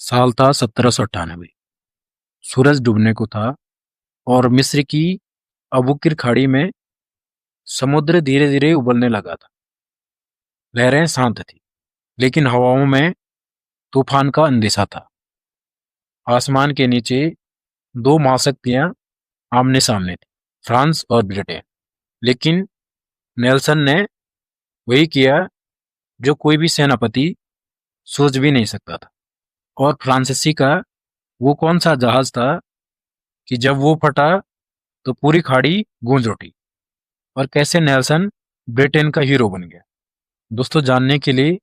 साल था 1798। सूरज डूबने को था और मिस्र की अबुकिर खाड़ी में समुद्र धीरे धीरे उबलने लगा था। लहरें शांत थी, लेकिन हवाओं में तूफान का अंदेशा था। आसमान के नीचे दो महाशक्तियां आमने सामने थी, फ्रांस और ब्रिटेन। लेकिन नेल्सन ने वही किया जो कोई भी सेनापति सोच भी नहीं सकता था। और फ्रांसीसी का वो कौन सा जहाज था कि जब वो फटा तो पूरी खाड़ी गूंज उठी। और कैसे नेल्सन ब्रिटेन का हीरो बन गया। दोस्तों, जानने के लिए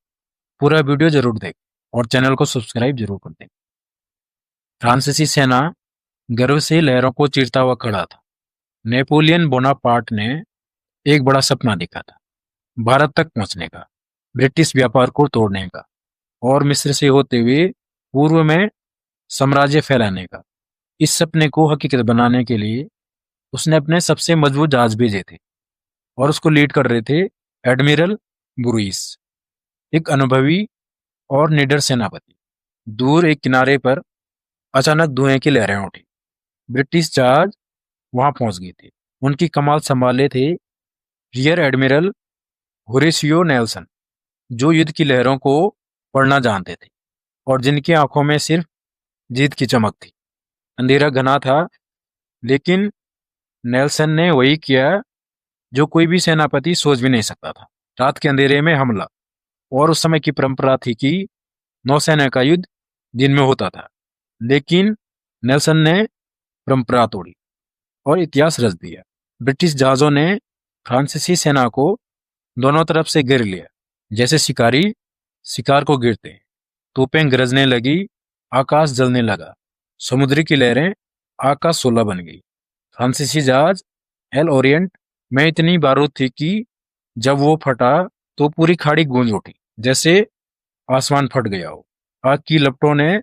पूरा वीडियो जरूर देखें और चैनल को सब्सक्राइब जरूर कर दें। फ्रांसीसी सेना गर्व से लहरों को चीरता हुआ खड़ा था। नेपोलियन बोनापार्ट ने एक बड़ा सपना देखा था, भारत तक पहुंचने का, ब्रिटिश व्यापार को तोड़ने का और मिस्र से होते हुए पूर्व में साम्राज्य फैलाने का। इस सपने को हकीकत बनाने के लिए उसने अपने सबसे मजबूत जहाज भेजे थे और उसको लीड कर रहे थे एडमिरल बुरुइस, एक अनुभवी और निडर सेनापति। दूर एक किनारे पर अचानक धुएं की लहरें उठी। ब्रिटिश जहाज वहां पहुंच गए थे। उनकी कमाल संभाले थे रियर एडमिरल होरेसियो नेल्सन, जो युद्ध की लहरों को पढ़ना जानते थे और जिनकी आंखों में सिर्फ जीत की चमक थी। अंधेरा घना था, लेकिन नेल्सन ने वही किया जो कोई भी सेनापति सोच भी नहीं सकता था। रात के अंधेरे में हमला। और उस समय की परंपरा थी कि नौसेना का युद्ध दिन में होता था, लेकिन नेल्सन ने परंपरा तोड़ी और इतिहास रच दिया। ब्रिटिश जहाजों ने फ्रांसीसी सेना को दोनों तरफ से घेर लिया, जैसे शिकारी शिकार को घेरते हैं। तोपें गरजने लगी, आकाश जलने लगा, समुद्र की लहरें आकाश सोलह बन गई। फ्रांसीसी जहाज एल ओरिएंट में इतनी बारूद थी कि जब वो फटा तो पूरी खाड़ी गूंज उठी, जैसे आसमान फट गया हो। आग की लपटों ने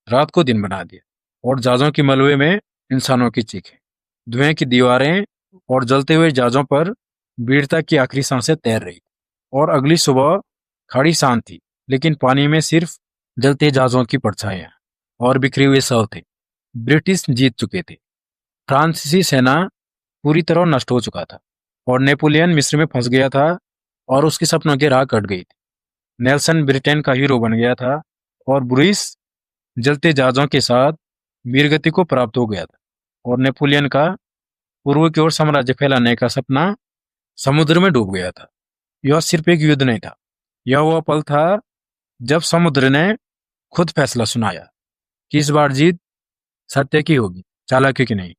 रात को दिन बना दिया और जहाजों की मलबे में इंसानों की चीखें, धुएं की दीवारें और जलते हुए जहाजों पर वीरता की आखिरी सांसें तैर रही। और अगली सुबह खाड़ी शांत थी, लेकिन पानी में सिर्फ जलते जहाजों की परछाइयां और बिखरे हुए शव थे। ब्रिटिश जीत चुके थे। फ्रांसीसी सेना पूरी तरह नष्ट हो चुका था और नेपोलियन मिस्र में फंस गया था और उसके सपनों की राह कट गई थी। नेल्सन ब्रिटेन का हीरो बन गया था और ब्रुइस जलते जहाजों के साथ वीरगति को प्राप्त हो गया था। और नेपोलियन का पूर्व की ओर साम्राज्य फैलाने का सपना समुद्र में डूब गया था। यह सिर्फ एक युद्ध नहीं था, यह वह पल था जब समुद्र ने खुद फैसला सुनाया कि इस बार जीत सत्य की होगी, चालाकी की नहीं।